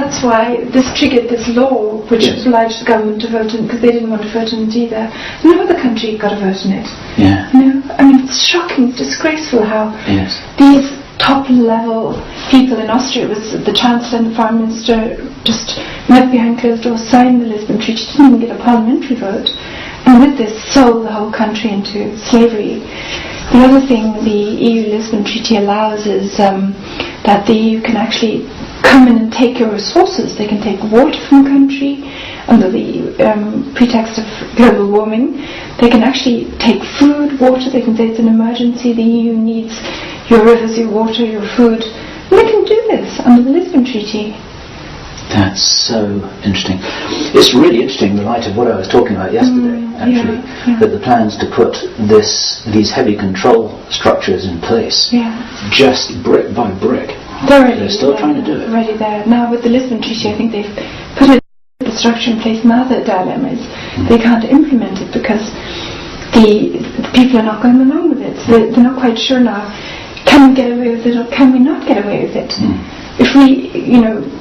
that's why this triggered this law which obliged the government to vote in, because they didn't want to vote in it either. No other country got a vote in it. Yeah. I mean, it's shocking, it's disgraceful how these top-level people in Austria, was the Chancellor and the Foreign Minister, just met behind closed doors, signed the Lisbon Treaty, didn't even get a parliamentary vote, and with this sold the whole country into slavery. The other thing the EU Lisbon Treaty allows is that the EU can actually come in and take your resources. They can take water from a country under the pretext of global warming. They can actually take food, water. They can say it's an emergency. The EU needs your rivers, your water, your food. And they can do this under the Lisbon Treaty. That's so interesting. It's really interesting, in the light of what I was talking about yesterday, actually, that the plans to put these heavy control structures in place, just brick by brick. They're still trying to do it. Already there. Now with the Lisbon Treaty, I think they've put the structure in place. Now the dilemma is they can't implement it because the people are not going along with it. So they're not quite sure now, can we get away with it or can we not get away with it? If we,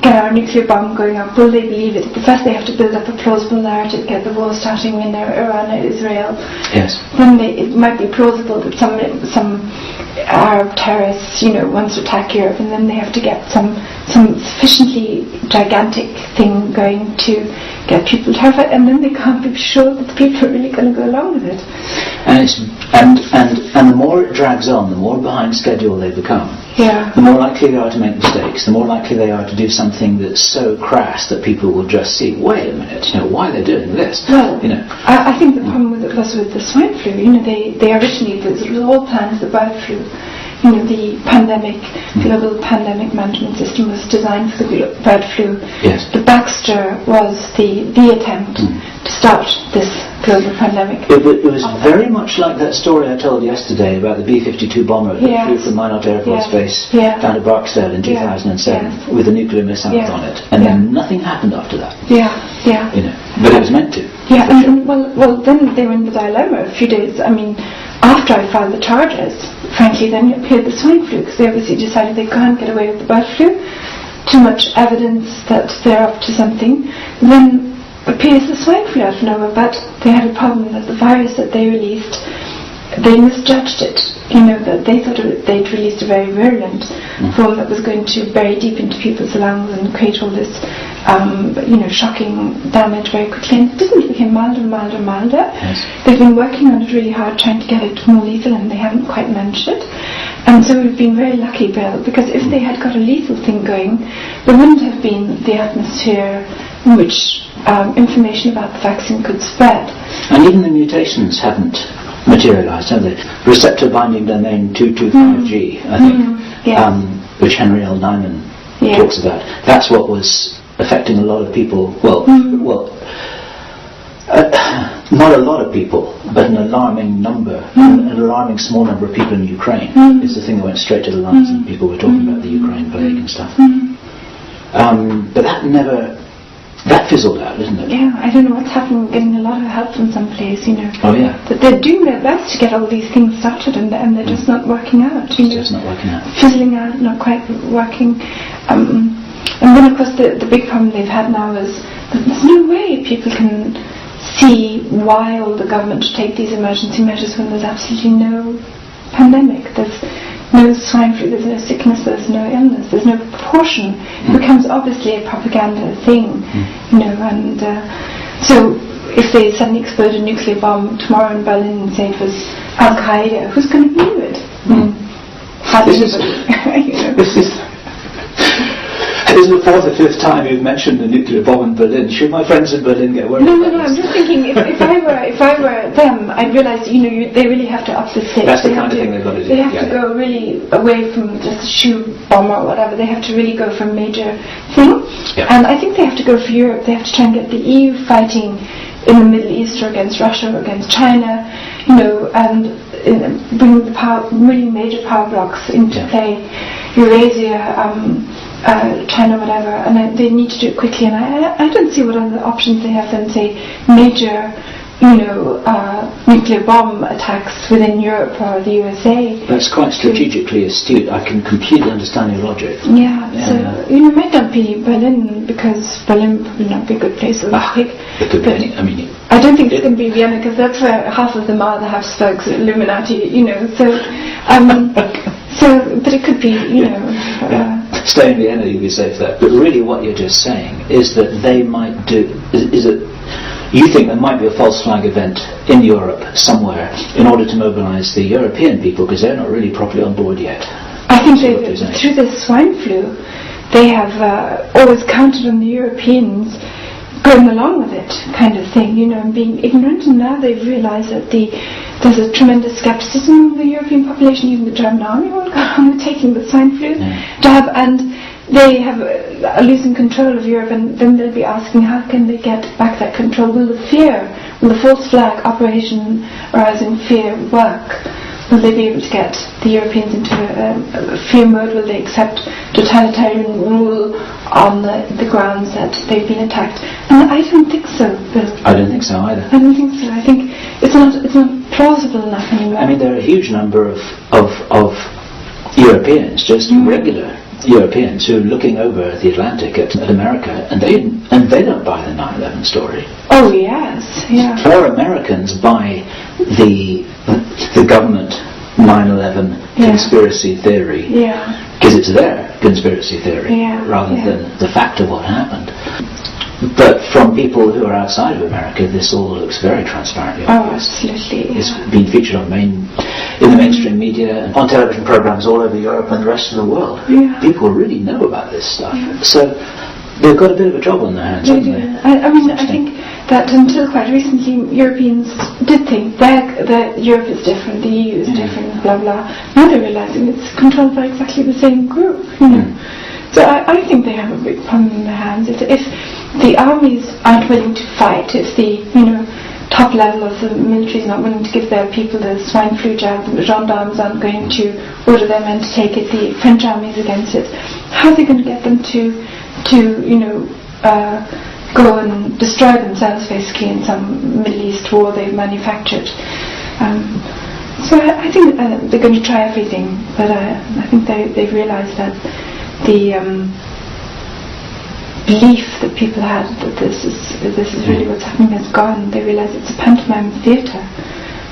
get our nuclear bomb going up, will they believe it? First they have to build up a plausible narrative, get the war starting in Iran and Israel. Yes. Then it might be plausible that some Arab terrorists, want to attack Europe, and then they have to get some sufficiently gigantic thing going to get people terrified, and then they can't be sure that the people are really going to go along with it. And the more it drags on, the more behind schedule they become. Yeah. The more likely they are to make mistakes, the more likely they are to do something that's so crass that people will just see, wait a minute, why they're doing this? Well, I think the problem with it was with the swine flu. They originally, it was all planned for the bird flu. The pandemic, global pandemic management system was designed for the bird flu. Yes. The Baxter was the attempt to start this global pandemic. It was very much like that story I told yesterday about the B-52 bomber that flew from Minot Air Force Base down to Barksdale in 2007 with the nuclear missiles on it, and then nothing happened after that. But it was meant to. Yeah, well, then they were in the dilemma a few days. After I filed the charges, frankly, then appeared the swine flu, because they obviously decided they can't get away with the bird flu. Too much evidence that they're up to something. Then appears the swine flu out of nowhere, but they had a problem that the virus that they released, they misjudged it. That they thought they'd released a very virulent form that was going to bury deep into people's lungs and create all this, shocking damage very quickly. And it didn't. It became milder and milder and milder. Yes. They've been working on it really hard, trying to get it more lethal, and they haven't quite managed it. And so we've been very lucky, Bill, because if they had got a lethal thing going, there wouldn't have been the atmosphere in which information about the vaccine could spread. And even the mutations haven't materialised, have they? Receptor binding domain 225G, I think, which Henry L. Nyman talks about. That's what was affecting a lot of people. Not a lot of people, but an alarming number, an alarming small number of people in Ukraine. It's the thing that went straight to the lungs, and people were talking about the Ukraine plague and stuff. But that fizzled out, isn't it? Yeah, I don't know what's happening. Getting a lot of help from some place, Oh yeah. That they're doing their best to get all these things started, and they're just not working out. It's just not working out. Fizzling out, not quite working. And then of course the big problem they've had now is that there's no way people can see why all the government should take these emergency measures when there's absolutely no pandemic. There's no swine flu, there's no sickness, there's no illness, there's no proportion. It becomes obviously a propaganda thing, and so if they suddenly explode a nuclear bomb tomorrow in Berlin and say it was Al-Qaeda, who's going to believe it? This is the fourth or fifth time you've mentioned the nuclear bomb in Berlin. Should my friends in Berlin get worried? No, I'm just thinking, if I were them, I'd realise, they really have to up the stakes. That's the kind of thing they've got to do. They have to go really away from just a shoe bomb or whatever. They have to really go for a major thing. Yeah. And I think they have to go for Europe. They have to try and get the EU fighting in the Middle East or against Russia or against China, and bring the really major power blocks into play. Eurasia, China, whatever, and they need to do it quickly. And I don't see what other options they have than, say, major nuclear bomb attacks within Europe or the USA. That's quite strategically astute. I can completely understand your logic. Yeah. So it might not be Berlin, because Berlin would not be a good place to pick. It could be any. I don't think it's going to be Vienna, because that's where half of them are the Habsburgs, Illuminati. But it could be, Stay in Vienna, you'll be safe there. But really, what you're just saying is that they might do. Is that you think there might be a false flag event in Europe somewhere in order to mobilise the European people, because they're not really properly on board yet. I think through the swine flu, they have always counted on the Europeans going along with it, kind of thing, and being ignorant. And now they've realised that there's a tremendous scepticism of the European population. Even the German army won't go on with taking the swine flu jab, and they are losing control of Europe, and then they'll be asking, how can they get back that control? Will the false flag operation arousing fear work? Will they be able to get the Europeans into a fear mode? Will they accept totalitarian rule on the grounds that they've been attacked? And I don't think so, Bill. I don't think so either. I don't think so. I think it's not plausible enough anymore. I mean, there are a huge number of Europeans, just regular Europeans, who are looking over the Atlantic at America, and they don't buy the 9/11 story. Oh yes, yeah. More Americans buy the government 9/11 conspiracy theory, because it's their conspiracy theory rather than the fact of what happened. But from people who are outside of America, this all looks very transparently obvious. Oh, absolutely. It's been featured in the mainstream media and on television programs all over Europe and the rest of the world. Yeah. People really know about this stuff. Yeah. So they've got a bit of a job on their hands, haven't they? I think that until quite recently, Europeans did think that Europe is different, the EU is different, blah blah. Now they're realising it's controlled by exactly the same group. So I think they have a big problem in their hands. If the armies aren't willing to fight, if the top level of the military is not willing to give their people the swine flu jab, the gendarmes aren't going to order their men to take it, the French army is against it, how are they going to get them to go and destroy themselves basically in some Middle East war they've manufactured? So I think they're going to try everything, but I think they've realised that the belief that people had that this is really what's happening has gone. They realise it's a pantomime theatre,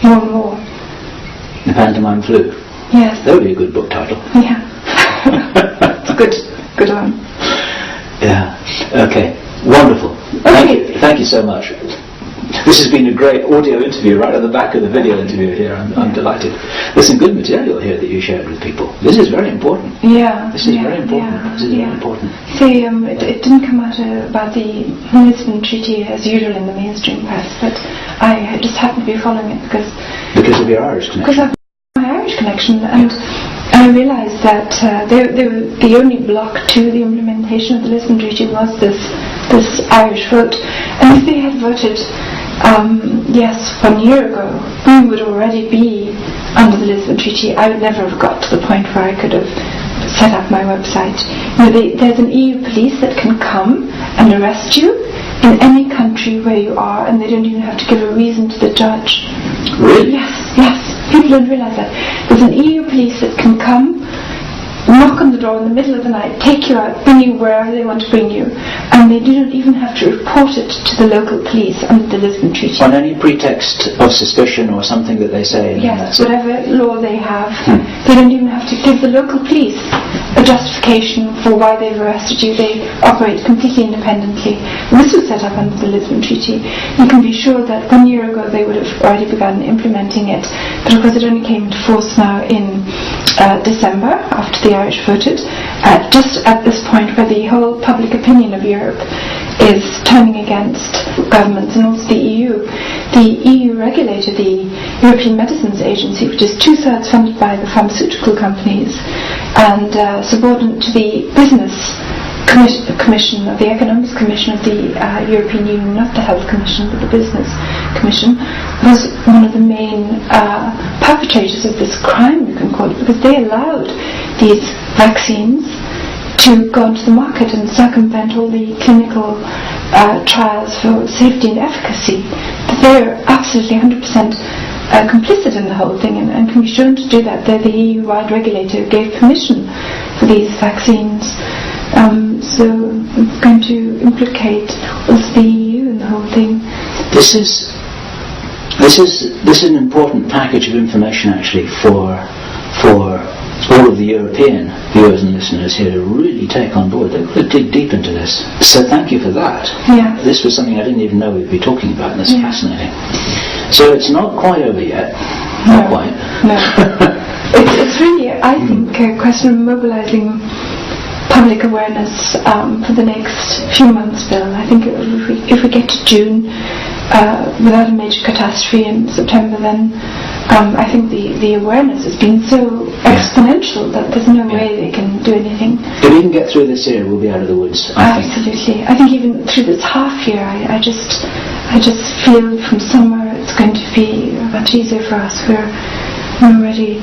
more and more. The Pantomime Flu. Yes. That would be a good book title. Yeah. It's a good one. Yeah. Okay. Wonderful. Okay. Thank you so much. This has been a great audio interview right at the back of the video interview here. I'm delighted. There's some good material here that you shared with people. This is very important. Yeah. This is very important. This is very important. See, it didn't come out about the Lisbon Treaty as usual in the mainstream press, but I just happened to be following it because of your Irish connection. Because of my Irish connection, and I realised that the only block to the implementation of the Lisbon Treaty was this Irish vote, and if they had voted yes 1 year ago, we would already be under the Lisbon Treaty. I would never have got to the point where I could have set up my website. There's an EU police that can come and arrest you in any country where you are, and they don't even have to give a reason to the judge. Really? Yes. People don't realise that. There's an EU police that can come, knock on the door in the middle of the night, take you out, bring you wherever they want to bring you, and they don't even have to report it to the local police under the Lisbon Treaty. On any pretext of suspicion or something that they say? Yes, whatever law they have, they don't even have to give the local police a justification for why they've arrested you. They operate completely independently. And this was set up under the Lisbon Treaty. You can be sure that 1 year ago they would have already begun implementing it, but of course it only came into force now in December, after the Irish voted, just at this point where the whole public opinion of Europe is turning against governments and also the EU. The EU regulator, the European Medicines Agency, which is 2/3 funded by the pharmaceutical companies and subordinate to the business commission, of the Economics Commission of the European Union, not the Health Commission but the Business Commission, was one of the main perpetrators of this crime, you can call it, because they allowed these vaccines to go onto the market and circumvent all the clinical trials for safety and efficacy, that they're absolutely 100% complicit in the whole thing and can be shown to do that. They're the EU-wide regulator who gave permission for these vaccines. So I'm going to implicate also the EU in the whole thing. This is an important package of information actually for all of the European viewers and listeners here to really take on board. They've got to dig deep into this. So thank you for that. Yeah. This was something I didn't even know we'd be talking about, and that's fascinating. So it's not quite over yet. Not quite. No. It's really, I think, a question of mobilizing public awareness for the next few months, Bill. I think if we get to June without a major catastrophe in September, then I think the awareness has been so exponential that there's no way they can do anything. If we can get through this year, we'll be out of the woods. Absolutely. I think even through this half year, I just feel from summer it's going to be much easier for us. We're already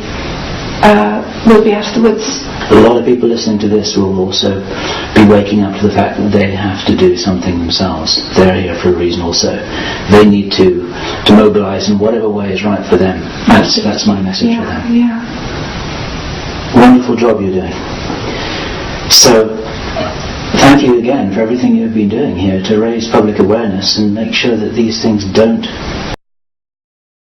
will be out of the woods. A lot of people listening to this will also be waking up to the fact that they have to do something themselves. They're here for a reason also. They need to mobilize in whatever way is right for them. That's my message for them. Yeah. Wonderful job you're doing. So, thank you again for everything you've been doing here to raise public awareness and make sure that these things don't